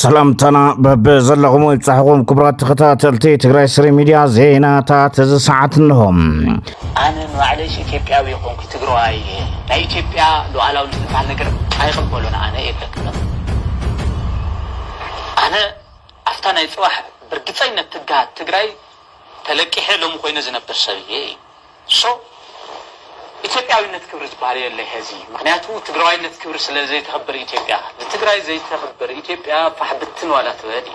سلامتنا ببزلغم ويبصحكم كبرات تختاتلتي تግራይ سري ميديا زيناتات ساعات لهم انا معلش ኢትዮጵያዊ ቆንኩ ትግራይ ናይ ኢትዮጵያ ሉዓላው ልትፋል ነገር አይቀበሉና انا እየተከለ انا አፍታ ናይ ጽዋሕ ብርግጸይነት ትጋት ትግራይ ተለቂሄ ሎም ኮይኑ ዝነብር ሰብዬ ኢትዮጵያዊነት ክብር ዝባል የለ ህዚ ምክንያቱ ትግራይነት ክብር ስለዚህ ተኸበር ኢትዮጵያ ትግራይ ዘይ ተኸበር ኢትዮጵያ ፈሕብትን ወላ ተበዲ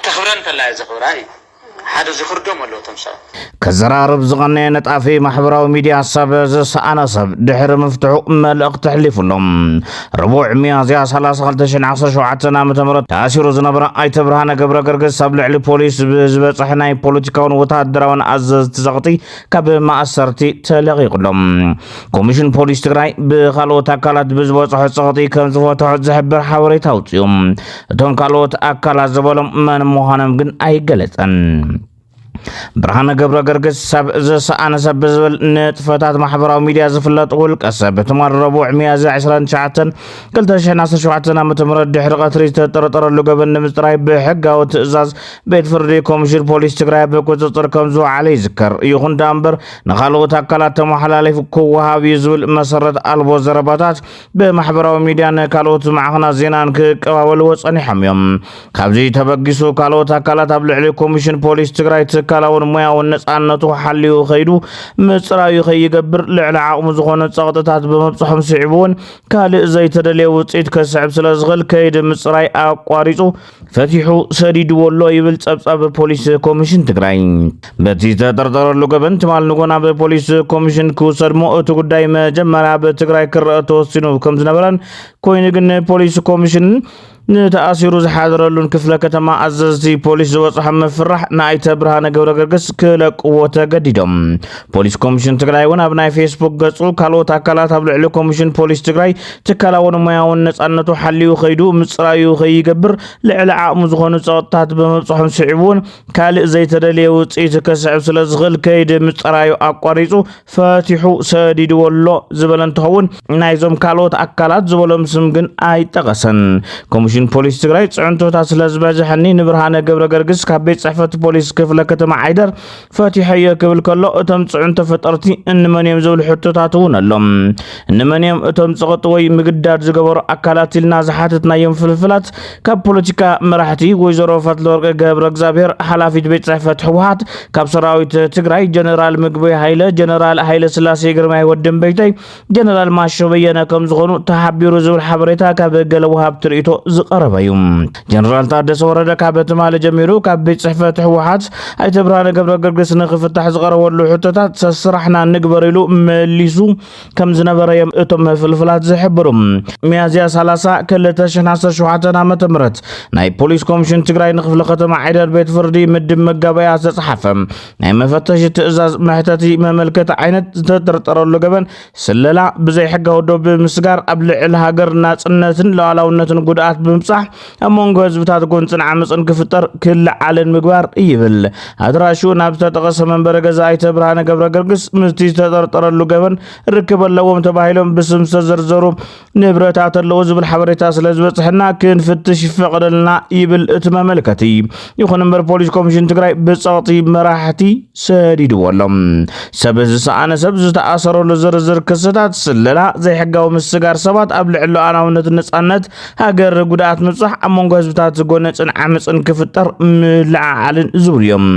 ተኽብረን ተላይ ዘኽብራይ ሓደ ዝኽርዶም ወለው ተምሳ كزرارب زغني نطافي محبراو ميديا حساب زسانا سب دحر مفتوح ملق تحليفلهم ربوع ميازيا 32 عام تمرت تاسيرو زنبره ايت برهانه ገብረ ገርገስ سب لعلي بوليس بزبصحناي بوليتيكاون وتادراون عزز تزغطي كب ماسرتي تلقيقلهم كوميشن بوليس تግራይ بخالوت አካላት بزبصح صغطي كم زفوتو زحبر حوريت አውጥዮም እቶም ካልኦት አካላት ዘበሎም ማን መሆነም ግን አይገለጸን برهانه ገብረ ገርገስ ሰብ ዘሰአነ ሰብ ዝብል ንጥፈታት ማሕበራዊ ሚድያ ዝፍለጥ ውልቀሰብ ተማረቡ ሚያዝያ 29 2017 ዓመተ ምህረት ድሕሪ ቀትሪ ተጠረጠረሉ ገበን ንምስጥራይ ብሕጋዊ ትእዛዝ ቤት ፍርዲ ኮሚሽን ፖሊስ ትግራይ በቁጥጥር ከም ዝውዓለ ይዝከር ይኹን ዳምበር ንኻልኦት አካላት ተመሓላለፍ ክወሃብ ዝብል መሰረት አልቦ ዘረባታት በማሕበራዊ ሚድያ ንካልኦት ማዕኸናት ዜናን ክቀባበሉ ወጸኒሖም እዮም ካብዚ ተበጊሱ ካልኦት አካላት ኣብ ልዕሊ ኮሚሽን ፖሊስ ትግራይ ካላውን ሙያውን ነፃነቱ ሓልዩ ኸይዱ ምጽራዩ ኸይገብር ልዕሊ ዓቕሙ ዝኾነ ጸቕጥታት በመብጽሖም ስዒቡን ካልእ ዘይተደለየ ውፅኢት ከስዕብ ስለዝኽእል ከይዲ ምጽራይ ኣቋሪጹ ፈቲሑ ሰዲድዎሎ ይብል ጸብጻብ ፖሊስ ኮሚሽን ትግራይ በቲ ተጠርጠረሉ ገበን ትማል ንጎና በፖሊስ ኮሚሽን ክውሰድሞ እቲ ጉዳይ መጀመርያ በትግራይ ክርአ ተወሲኑ ከም ዝነበረን ኮይኑ ግን ፖሊስ ኮሚሽን نتأثير زحادرلون كفلة كتما عززي بوليس زوصح مفرح نايت برهانه ገብረ ገርገስ ክለቅ ወተገዲዶም ፖሊስ ኮሚሽን ትግራይ ወን አብናይ ፌስቡክ ገጹ ካልኦት አካላት ኣብ ልዕሊ ኮሚሽን ፖሊስ ትግራይ ትካላውን ሙያውን ነፃነቱ ሓልዩ ኸይዱ ምጽራዩ ኸይገብር ልዕሊ ዓቕሙ ዝኾኑ ጸቕጥታት በመብጽሖም ስዒቡን ካልእ ዘይተደለየ ውፅኢት ከስዕብ ስለዝኽእል ከይዲ ምጽራዩ ኣቋሪጹ ፈቲሑ ሰዲድዎሎ ዝበለ እንትኸውን ናይዞም ካልኦት አካላት ዝበሎም ስም ግን ኣይጠቐሰን ኮሚሽን ፖሊስ ትግራይ ጽዕንቶታት ስለዝበዝሐኒ ንብርሃነ ገብረ ገርገስ ካብ ቤት ጽሕፈት ፖሊስ ክፍለ ከተማ ዓይደር ፈቲሐየ ክብል ከሎ እቶም ጽዕንቶ ፈጠርቲ እንመንዮም ዝብል ሕቶታት እውን ኣሎም እንመንዮም እቶም ጽቕጥ ወይ ምግዳድ ዝገበሩ አካላት ኢልና ዝሓትትናዮም ፍልፍላት ካብ ፖለቲካ መራሕቲ ወይዘሮ ፈትለወርቅ ገብረ እግዚአብሔር ሓላፊት ቤት ጽሕፈት ህወሓት ካብ ሰራዊት ትግራይ ጀነራል ምግበይ ሃይለ ጀነራል ሃይለ ስላሴ ግርማይ ወድም በይተይ ጀነራል ማሾ በየነ ከም ዝኾኑ ተሓቢሩ ዝብል ሓበሬታ ካብ ገለ ወሃብ ትርኢቶ قربيوم جنرال تادس ورد كابت مال جميرو كابت صحفة حوحات اي تبرهان قبل قرقس نخفتح زقرولو حتتات سسرحنا نقبرلو مليسو كم زنبريم اتم فلفلات زحبرم ميازيا سالاسا كل تشناسا شوحاتنا متمرت ناي بوليس كومشن تقراي نخفل ختم عيدر بيت فردي مدم مقابيا ستصحفم ناي مفتش تأزاز محتاتي مملكة عينت تترطرلو قبن سللا بزي حقا ودو بمسقار قبل الهاقر ناس النتن لعلاونتن قدعات بمصح امونغ حزبታት ጎንጽን ዓመጽን ክፍጠር ክል ዓለን ምግባር ይብል አድራሹ ናብታ ተቀሰ መንበረ ገዛ አይተ ብርሃነ ገብረ ገርገስ ምስቲ ተጠርጠረሉ ገበን ርክበለዎም ተባሂሎም በስም ተዘርዘሩ ንብረታት አለው ዝብል ሓበሬታ ስለዝበጽሕና ክንፍትሽ ይፈቀደልና ይብል እትመመልከቲ ይኹን እምበር ፖሊስ ኮሚሽን ትግራይ በጸቕቲ መራሕቲ ሰዲድዎሎም ሰበዝ ሰአነ ሰብ ዝተኣሰረሉ ዝርዝር ክስታት ስለላ ዘይሕጋው ምስጋር ሰባት ኣብ ልዕሊ ኣናውነት ነፃነት ሃገር ጉዳት ምጽሕ ኣሞንጎ ህዝብታት ዝጎነጽን ዓመጽን ክፍጠር ምልዓልን ዝብልዮም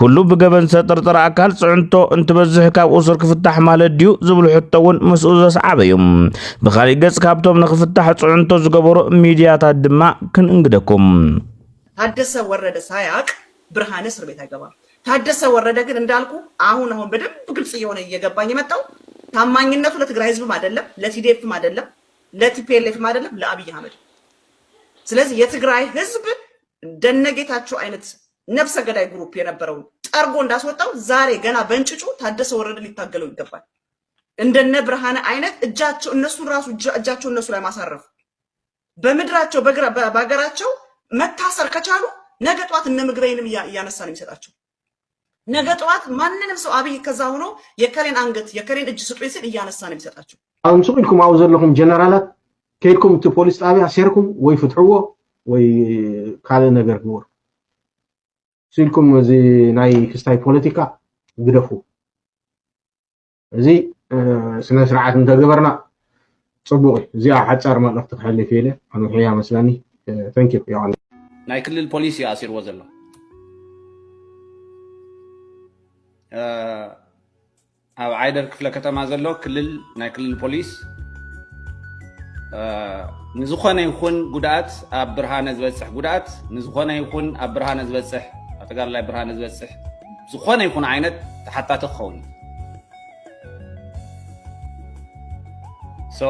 ኩሉ ብገበን ተጠርጠረ አካል ጽዕንቶ እንትበዝሕ ካብ ኡስር ክፍታሕ ማለት ድዩ ዝብሉ ሕቶውን መስኡ ዘስዓበዮም ብኻሊእ ገጽ ካብቶም ንክፍታሕ ጽዕንቶ ዝገበሩ ሚድያታት ድማ ክንእንግደኩም ታደሰ ወረደ ሳያቅ ብርሃነ እስር ቤት አይገባም ታደሰ ወረደ ግን እንዳልኩ አሁን በደንብ ግልጽ የሆነ እየገባኝ የመጣው ታማኝነቱ ለትግራይ ህዝብም አይደለም ለቲዲኤፍም አይደለም ለቲፒኤልኤፍም አይደለም ለአብይ አህመድ ስለዚህ የትግራይ ህዝብ ደነጌታቸው አይነት ነፍሰ ገዳይ ግሩፕ የነበረው ጠርጎ እንዳስወጣው ዛሬ ገና በእንጭጩ ታደሰ ወረደ ሊታገለው ይገባል እንደነ ብርሃነ አይነት እጃቸው እነሱ ራሱ እጃቸው እነሱ ላይ ማሳረፍ በመድራቸው በአገራቸው መታሰር ከቻሉ ነገ ጧት እነ ምግበይንም ያነሳን የሚሰጣቸው ነገ ጧት ማንንም ሰው አብይ ከዛ ሆኖ የከሬን አንገት የከሬን እጅ ስጡ ይስል ያነሳን የሚሰጣቸው አሁን ሱቅልኩም አውዘለኩም ጀነራላት كيدكم انتو بوليس طابع سيركم ويفتحوه ወይ ካለ ነገር ግብር ሲልኩም እዚ ናይ ክስታይ ፖለቲካ ግደፉ እዚ ስነ ስርዓት እንተገበርና ጽቡቅ እዚ ሓጫር መልእክቲ ክሕልፍ ኢለ ኣነ ሕያ መስለኒ ثانك يو ያው ናይ ክልል ፖሊስ ያሲርዎ ዘሎ ኣብ ዓይደር ክፍለ ከተማ ዘሎ ክልል ናይ ክልል ፖሊስ ንዝኾነ ይኹን ጉዳት ኣብ ብርሃነ ዝበፅሕ ጉዳት ንዝኾነ ይኹን ኣብ ብርሃነ ዝበፅሕ ተጋርላይ ብርሃነ ዝበፅሕ ዝኾነ ይኹን ዓይነት ተሓታቲ ክኸውን ሶ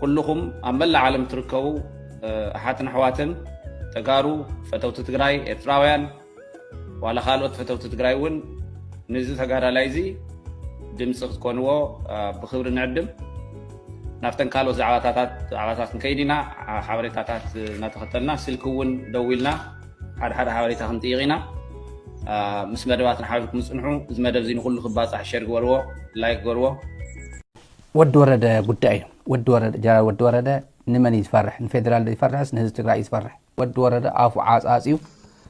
ኩልኩም ኣብ መላእ ዓለም ትርከቡ ኣሓትን ኣሕዋትን ተጋሩ ፈተውቲ ትግራይ ኤርትራውያን ዋላ ካልኦት ፈተውቲ ትግራይ እውን ነዚ ተጋዳላይ እዚ ድምፂ ክትኮንዎ ብክብሪ ንዕድም ናብተን ካልኦት ዛዕባታት ንከይዲና ሓበሬታታት እናተኸተልና ስልክ እውን ደው ኢልና ሓደ ሓበሬታ ክንጥይቕ ኢና ምስ መደባትን ሓቢርኩም ፅንሑ እዚ መደብ እዚ ንኩሉ ክባፃሕ ሸር ግበርዎ ላይክ ግበርዎ ወዲ ወረደ ጉዳይ ወዲ ወረደ ንመን ይዝፈርሕ ንፌደራል ይፈርሕስ ንህዝቢ ትግራይ ይዝፈርሕ ወዲ ወረደ ኣፉ ዓፃፂዩ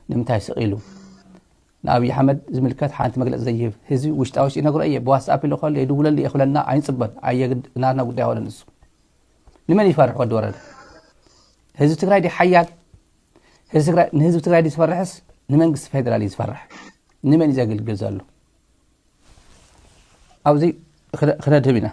ንምንታይ ስቂሉ ንኣብይ ኣሕመድ ዝምልከት ሓንቲ መግለፂ ዘይህብ ህዝቢ ውሽጣዊ ይነግሮ እየ ብዋትስኣፕ ኢሉ ከሎ ይድውለሉ ይኽብለና ኣይንፅበን ናትና ጉዳይ ሆነ ንሱ ንመን ይፈርሕ ወዲ ወረደ ህዝቢ ትግራይ ዲ ሓያል ንህዝቢ ትግራይ ዲ ዝፈርሕስ ንመንግስቲ ፌደራል ይዝፈርሕ ንመን ይዘግልግል ዘሎ ኣብዚ ክነድህብ ኢና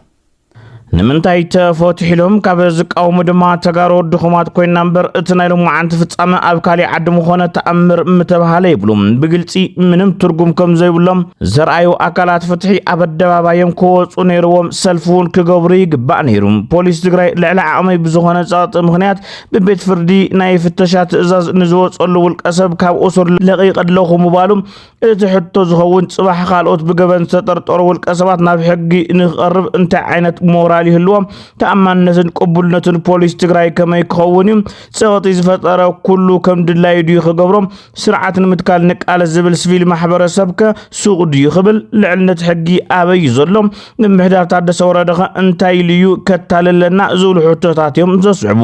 ንምንታይ ተፈትሒሎም ካብ ዝቃወሙ ድማ ተጋሩ ድኹማት ኮይና እምበር እቲ ናይ ልሙዓንቲ ፍጻመ ኣብ ካሊእ ዓዲ ምኾነ ተኣምር ምተባሃለ ይብሉም ብግልፂ ምንም ትርጉም ከም ዘይብሎም ዘርኣዩ ኣካላት ፍትሒ ኣብ ኣደባባዮም ክወፁ ነይርዎም ሰልፊ እውን ክገብሩ ይግባእ ነይሩ ፖሊስ ትግራይ ልዕሊ ዓቕመይ ብዝኾነ ጸቕጢ ምኽንያት ብቤት ፍርዲ ናይ ፍተሻ ትእዛዝ ንዝወፀሉ ውልቀ ሰብ ካብ እሱር ለቒቐ ኣለኹ ምባሉ እቲ ሕቶ ዝኸውን ጽባሕ ካልኦት ብገበን ዝተጠርጠሩ ውልቀ ሰባት ናብ ሕጊ ንኽቐርብ እንታይ ዓይነት ሞራል ይህልዎም ተኣማንነትን ቅቡልነትን ፖሊስ ትግራይ ከመይ ክኸውን እዩ ጸቕጢ ዝፈጠረ ኩሉ ከም ድላይ ድዩ ክገብሮም ስርዓትን ምትካል ንቃለስ ዝብል ሲቪል ማሕበረሰብ ከሱቕ ድዩ ክብል ልዕልነት ሕጊ ኣበይ ዘሎ ምምሕዳር ታደሰ ወረደ እንታይ ልዩ ከታልለና ዝብሉ ሕቶታት እዮም ዘስዕቡ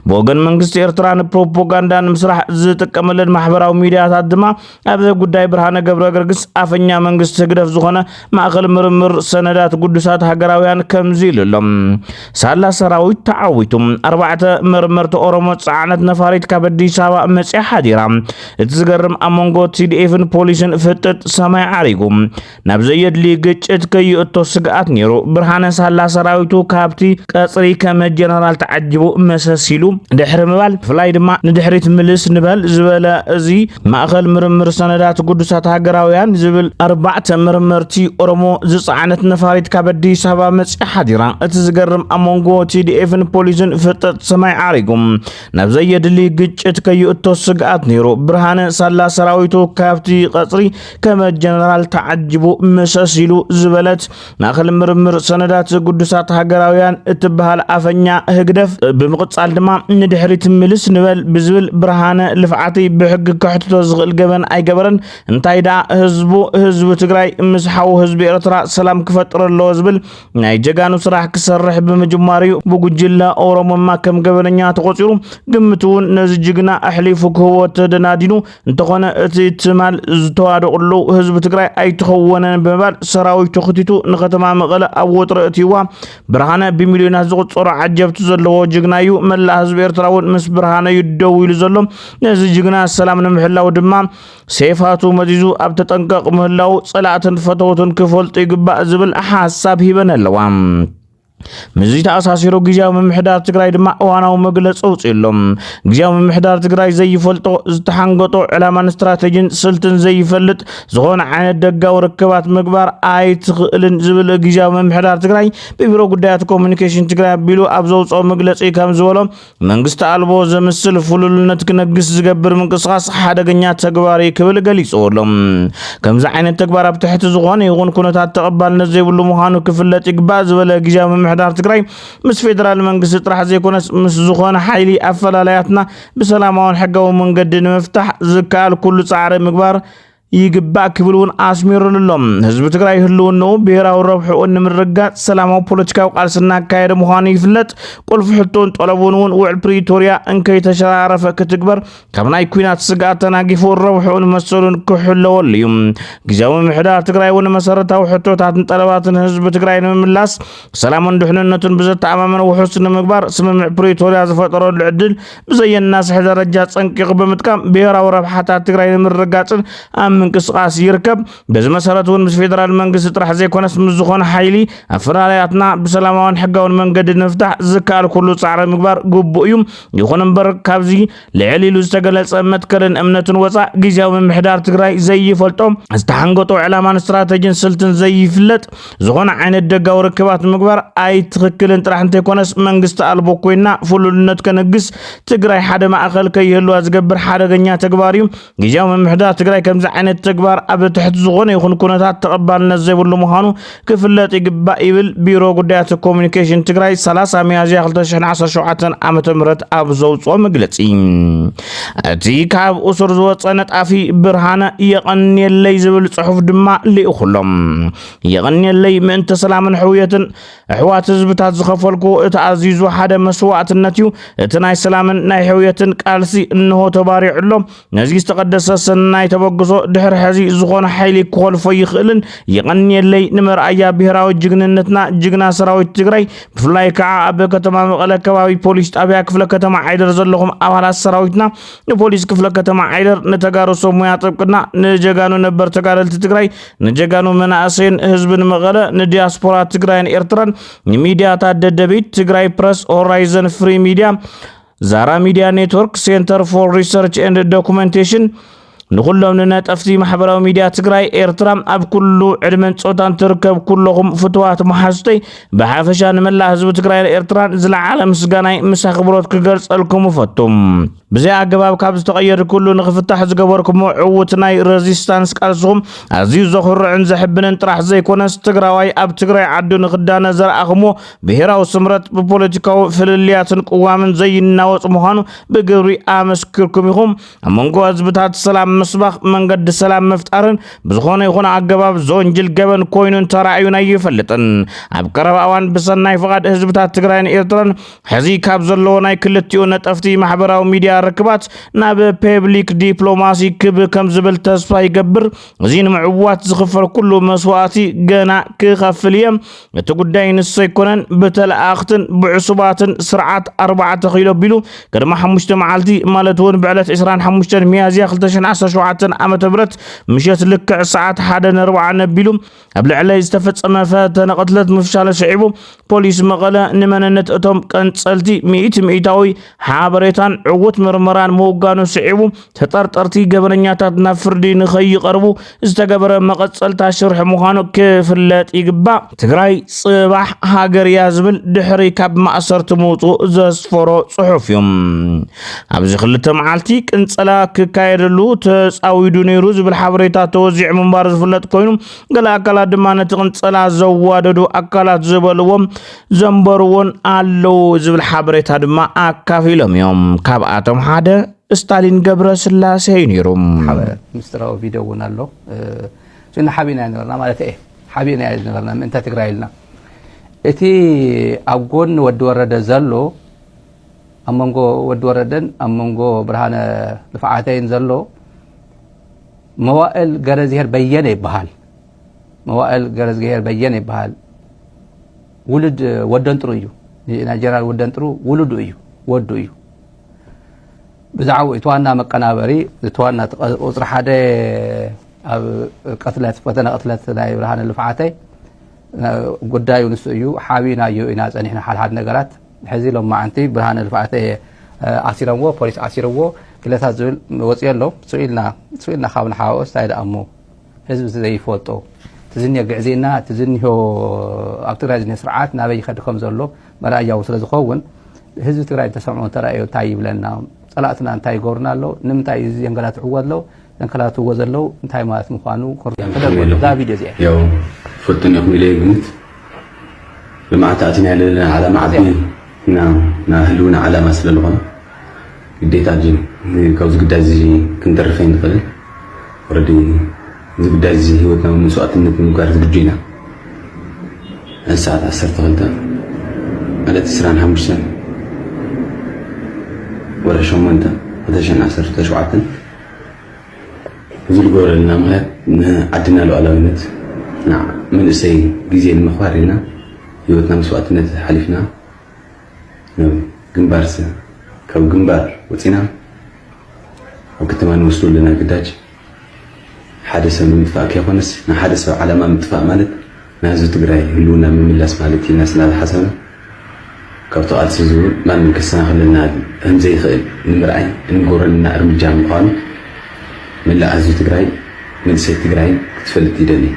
ብወገን መንግስቲ ኤርትራ ንፕሮፓጋንዳ ንምስራሕ ዝጥቀመለን ማሕበራዊ ሚድያታት ድማ ኣብዚ ጉዳይ ብርሃነ ገብረ ገርግስ ኣፈኛ መንግስቲ ህግደፍ ዝኾነ ማእኸል ምርምር ሰነዳት ቅዱሳት ሃገራውያን ከምዚ ኢሉሎም ሳላ ሰራዊት ተዓዊቱም 4 መርመርቲ ኦሮሞ ጻዕነት ነፋሪት ካብ ኣዲስ ኣበባ መጽያ ሓዲራ እቲ ዝገርም ኣመንጎ ቲዲኤፍን ፖሊስን ፍጥጥ ሰማይ ዓሪጉ ናብ ዘየድሊ ግጭት ከይእቶ ስግኣት ነይሩ ብርሃነ ሳላ ሰራዊቱ ካብቲ ቀጽሪ ከም ጀነራል ተዓጅቡ መሰሲሉ ድሕሪ ምባል ፍላይ ድማ ንድሕሪት ምልስ ንበል ዝበለ እዚ ማእኸል ምርምር ሰነዳት ቅዱሳት ሃገራውያን ዝብል 4 መርመርቲ ኦሮሞ ዝጻዕነት ነፋሪት ካብ ኣዲስ ኣበባ መጽያ ሓዲራ እቲ ዝገርም ኣመንጎ ቲዲኤፍን ፖሊስን ፍጥጥ ሰማይ ዓሪጉም ናብ ዘየድሊ ግጭት ከይእቶ ስግኣት ነይሩ ብርሃነ ሳላ ሰራዊቱ ካብቲ ቀጽሪ ከም ጀነራል ተዓጅቡ መሰሲሉ ዝበለት ማእኸል ምርምር ሰነዳት ቅዱሳት ሃገራውያን እትበሃል ኣፈኛ ህግደፍ ብምቕጻል ድማ ንድሕሪት ምልስ ንበል ብዝብል ብርሃነ ልፍዓቲ ብሕጊ ክሕትቶ ዝኽእል ገበን ኣይገበረን እንታይ ዳ ህዝቡ ትግራይ ምስ ሓው ህዝቢ ኤርትራ ሰላም ክፈጥር ኣለዎ ዝብል ናይ ጀጋኑ ስራሕ ክሰርሕ ብምጅማርዩ ብጉጅለ ኦሮሞማ ከም ገበነኛ ተቆፂሩ ግምቱውን ነዚ ጅግና ኣሕሊፉ ክህቦ ተደናዲኑ እንተኾነ እቲ ትማል ዝተዋደቕሉ ህዝቢ ትግራይ ኣይትኸወነን ብምባል ሰራዊቱ ክቲቱ ንከተማ መቐለ ኣብ ወጥሪ እትይዋ ብርሃነ ብሚልዮናት ዝቁፀሩ ዓጀብቲ ዘለዎ ጅግና እዩ መላእ ህዝቢ ኤርትራ እውን ምስ ብርሃነ ይደው ኢሉ ዘሎ ነዚ ጅግና ሰላም ንምሕላው ድማ ሴፋቱ መዚዙ ኣብ ተጠንቀቕ ምህላው ጸላእትን ፈተውትን ክፈልጡ ይግባእ ዝብል ሓሳብ ሂበን ኣለዋ مزيت أساسيرو جيجاو ممحدار تجراي دما وانا ومجلس أوصيلهم جيجاو ممحدار تجراي زي فلتو زتحنقطو على استراتيجين سلطن زي فلت زغون عن الدقة وركبات مقبار آيت خلن زبل جيجاو ممحدار تجراي بيبرو قدات كوميونيكيشن تجراي بيلو أبزوز أو مجلس إيه كام زولهم منقست ألبو زمسل فلول نتكنقس زقبر منقصاص حدا جنيات تجباري كبل جليس أولهم كم زعين التجبار بتحت زغون يغون كنت تقبل نزي ولو مهانو كفلت إقباز ولا جيجاو ممحدار تجراي مس فيدرال منقست راح زي كونس مس زغون حيلي أفلا لياتنا بسلامون حقه ومن قد مفتح زكال كل سعر مقبار ይግባእ ክብሉን አስሚሩልሎም ህዝብ ትግራይ ህልውናው ብሔራዊ ረብሑን ንምርጋጽ ሰላማዊ ፖለቲካዊ ቃልስና ካየደ ምዃኑ ይፍለጥ ቁልፍ ሕቶን ጠለቡን ውዕል ፕሪቶሪያ እንከይ ተሸራረፈ ክትግበር ካብ ናይ ኩናት ስጋት ተናጊፉ ረብሑን መሰሉን ክሕለወል እዩ ግዜያዊ ምሕዳር ትግራይ ውን መሰረታዊ ሕቶታትን ጠለባትን ህዝብ ትግራይ ንምምላስ ሰላምን ድሕንነትን ብዘተኣማመነ ውሑስ ንምግባር ስምምዕ ፕሪቶሪያ ዝፈጠረሉ ዕድል ብዘየናስሕ ደረጃ ጸንቂቕ ብምጥቃም ብሔራዊ ረብሓታት ትግራይ ንምርጋጽን ምንቅስቃስ ይርከብ በዚህ መሰረት ውን ምስ ፌደራል መንግስት ጥራሕ ዘይኮነስ ምስ ዝኾነ ኃይሊ አፈራላያትና በሰላማውን ሕጋውን መንገዲ ንፍታሕ ዝካል ኩሉ ጻዕሪ ምግባር ግቡእ እዩ ይኹን እምበር ካብዚ ልዕሊሉ ዝተገለጸ መትከልን እምነትን ወፃእ ግዜያዊ ምምሕዳር ትግራይ ዘይፈልጦ ዝተሓንገጦ ዕላማን ስትራቴጂን ስልትን ዘይፍለጥ ዝኾነ ዓይነት ደጋዊ ርክባት ምግባር ኣይትኽክልን ጥራሕ እንተይኮነስ መንግስቲ አልቦ ኮይና ፍሉልነት ከነግስ ትግራይ ሓደ ማእኸል ከይህልዋ ዝገብር ሓደገኛ ተግባር እዩ ግዜያዊ ምምሕዳር ትግራይ ከምዚ ዓይነት ተግባር ኣብ ትሕት ዝኾነ ይኹን ኩነታት ተቐባልነት ዘይብሉ ምዃኑ ክፍለጥ ይግባእ ይብል ቢሮ ጉዳያት ኮሙኒኬሽን ትግራይ 30 ሚያዝያ 2017 ዓመተ ምህረት ኣብ ዘውፅኦ መግለጺ እቲ ካብ ኡሱር ዝወፀ ነጣፊ ብርሃነ የቐንየለይ ዝብል ጽሑፍ ድማ ልኢኹሎም የቐንየለይ ምእንተ ሰላምን ሕውየትን ኣሕዋት ህዝብታት ዝኸፈልኩ ተኣዚዙ ሓደ መስዋዕትነት እዩ እቲ ናይ ሰላምን ናይ ሕውየትን ቃልሲ እንሆ ተባሪዑሎ ነዚ ዝተቀደሰ ሰናይ ተበግሶ ድሕሪ ሕዚ ዝኾነ ኃይሊ ክኾልፎ ይኽእልን የቐንየለይ ንምርኣያ ብሔራዊ ጅግንነትና ጅግና ሰራዊት ትግራይ ብፍላይ ከዓ ኣብ ከተማ መቐለ ከባቢ ፖሊስ ጣብያ ክፍለ ከተማ ዓይደር ዘለኹም ኣባላት ሰራዊትና ንፖሊስ ክፍለ ከተማ ዓይደር ንተጋሩ ሞያ ጥብቅና ንጀጋኑ ነበር ተጋደልቲ ትግራይ ንጀጋኑ መናእሰይን ህዝብን መቐለ ንዲያስፖራ ትግራይን ኤርትራን ንሚድያታት ደደቢት ትግራይ ፕረስ ሆራይዘን ፍሪ ሚዲያ ዛራ ሚዲያ ኔትወርክ ሴንተር ፎር ሪሰርች ኤንድ ዶኩሜንቴሽን ንኩሎም ንነጠፍቲ ማሕበራዊ ሚድያ ትግራይ ኤርትራ ኣብ ኩሉ ዕድመን ጾታን ትርከብ ኩለኹም ፍትዋት መሓዝተይ ብሓፈሻ ንመላእ ህዝቢ ትግራይ ኤርትራን ዝለዓለ ምስጋናይ ምስ ኣኽብሮት ክገልጸልኩም ፈቱም ብዘይ ኣገባብ ካብ ዝተቐየደ ኩሉ ንኽፍታሕ ዝገበርኩሞ ዕውት ናይ ሬዚስታንስ ቃልስኹም ኣዝዩ ዘኽርዕን ዘሕብንን ጥራሕ ዘይኮነስ ትግራዋይ ኣብ ትግራይ ዓዱ ንኽዳነ ዘረኣኽሞ ብሔራዊ ስምረት ብፖለቲካዊ ፍልልያትን ቅዋምን ዘይናወፅ ምዃኑ ብግብሪ ኣመስክርኩም ኢኹም ኣብ መንጎ ህዝብታት ሰላም መስባኽ መንገዲ ሰላም መፍጣርን ብዝኾነ ይኹን ኣገባብ ዘወንጅል ገበን ኮይኑን ተራእዩን ኣይፈልጥን ኣብ ቀረባ እዋን ብሰናይ ፍቓድ ህዝብታት ትግራይን ኤርትራን ሕዚ ካብ ዘለዎ ናይ ክልቲኡ ነጠፍቲ ማሕበራዊ ሚድያ ርክባት ናብ ፐብሊክ ዲፕሎማሲ ክብ ከም ዝብል ተስፋ ይገብር እዚ ንምዕዋት ዝኽፈል ኩሉ መስዋዕቲ ገና ክኸፍል እየ እቲ ጉዳይ ንሱ ኣይኮነን ብተለኣኽትን ብዕሱባትን ስርዓት 4 ኪሎ ቢሉ ቅድሚ 5 መዓልቲ ማለት እውን ብዕለት 25 ሚያዝያ 2017 ዓመተ ምህረት ምሸት ልክዕ ሰዓት 1:40 ነቢሉ ኣብ ልዕለይ ዝተፈጸመ ፈተነ ቅትለት ምፍሻለ ስዒቡ ፖሊስ መቐለ ንመነነት እቶም ቀንጸልቲ ሚእታዊ ሓበሬታን ዕውት ምርመራን ምውጋኑ ስዒቡ ተጠርጠርቲ ገበነኛታት ናብ ፍርዲ ንኸይቐርቡ ዝተገበረ መቐጸልታ ሽርሒ ምዃኑ ክፍለጥ ይግባእ ትግራይ ጽባሕ ሃገር እያ ዝብል ድሕሪ ካብ ማእሰርቲ ምውፁእ ዘስፈሮ ጽሑፍ እዩ ኣብዚ ክልተ መዓልቲ ቅንጸላ ክካየደሉ ተጻዊዱ ነይሩ ዝብል ሓበሬታ ተወዚዑ ምንባር ዝፍለጥ ኮይኑ ገለ ኣካላት ድማ ነቲ ቅንጸላ ዘዋደዱ ኣካላት ዝበልዎም ዘንበርዎን ኣለው ዝብል ሓበሬታ ድማ ኣካፊሎም እዮም ካብኣቶም ሓደ ስታሊን ገብረ ስላሴ ነይሩ ምስትራዊ ቪድዮ እውን ኣሎ ስና ሓቢና ነበርና ማለት እየ ሓቢና ነበርና ምንታ ትግራይ ኢልና እቲ ኣብ ጎን ወዲ ወረደ ዘሎ ኣብ መንጎ ወዲ ወረደን ኣብ መንጎ ብርሃነ ልፍዓተይን ዘሎ መዋእል ገረዝሄር በየነ ይበሃል መዋእል ገረዝሄር በየነ ይበሃል ውልድ ወደንጥሩ እዩ ናይጀነራል ወደንጥሩ ውልዱ እዩ ወዱ እዩ ብዛዕባ እትዋና መቀናበሪ እትዋና ቁፅሪ ሓደ ኣብ ቀትለት ፈተነ ቀትለት ናይ ብርሃነ ልፍዓተይ ጉዳዩ ንሱ እዩ ሓቢናዮ ኢና ጸኒሕና ሓልሓድ ነገራት ሕዚ ሎም ማዓንቲ ብርሃነ ልፍዓተይ ኣሲረዎ ፖሊስ ኣሲረዎ ክለታት ዝብል ወፅየሎ ስኢልና ካብ ንሓወስ እንታይ ደኣ እሞ ህዝቢ ዘይፈልጦ ትዝንዮ ግዕዜና ትዝንዮ ኣብ ትግራይ ዝንሄ ስርዓት ናበይ ይኸድ ከም ዘሎ መርኣያው ስለ ዝኸውን ህዝቢ ትግራይ ተሰምዖ ተራእዮ እንታይ ይብለና ጸላእትና እንታይ ይገብሩና ኣሎ ንምንታይ እዚ የንገላትዕዎ ኣለው ዘንከላትዎ ዘለው እንታይ ማለት ምዃኑ ኮርያም ዛ ቪድዮ እዚኣ ያው ፍልጥን ኢኹም ኢለ ግምት ብማዕታእትና ያለና ዓላማ ዓቢ ና ህልውና ዓላማ ስለ ዝኾነ ግዴታ ካብዚ ግዳይ እዚ ክንደርፈ ንኽእል ኦልሬዲ ዝግዳይ እዚ ህይወትና መስዋዕትነት ንምግባር ዝግጁ ኢና الساعة 12 على 25 ولا شمونتا هذا 10 زلقور لنا مهات عدنا له علامات نعم من السي جزء المخارجنا يوتنا مسواتنا حلفنا جنبار كم جنبار وتينا وكنت ما نوصل لنا قداج حادث من متفاق يا فنس حادث على ما متفاق مالت نازل تقرأي هلونا من ملاس مالتي الناس لا حسنة كابتو ألسزور ما نكسنا خلنا هم زي خيل نمرعي نقول لنا أرمجان قال من لا أزو تقرأي من سي تقرأي تفلت يدني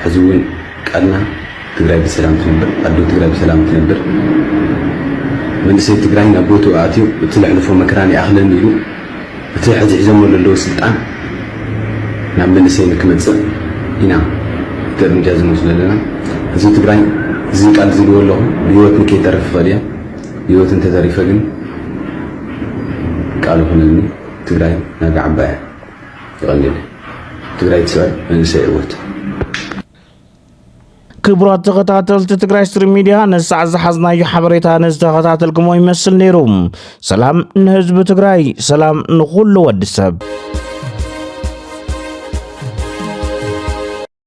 حزون قالنا تقرأي بسلام تنبر أدو تقرأي بسلام تنبر من سي تقرأي نبوتو آتيو وطلع له فو مكراني أخلا نيلو وطلع حزي حزمو للو سلطان نعم من سي نكمتسل هنا ترم جاز مسلنا زي تقرأي زي قال زي يقول له بيوت نكي تعرف فاليا بيوت انت تعرف فين قالوا هنا تقرأي ناقع عباية يغنيني تقرأي تسوي من سيئوت ክቡራት ተኸታተልቲ ትግራይ ስትሪም ሚድያ ነሳዕ ዝሓዝናዮ ሓበሬታ ንዝተኸታተልኩሞ ይመስል ነይሩ። ሰላም ንህዝቢ ትግራይ፣ ሰላም ንኹሉ ወዲ ሰብ።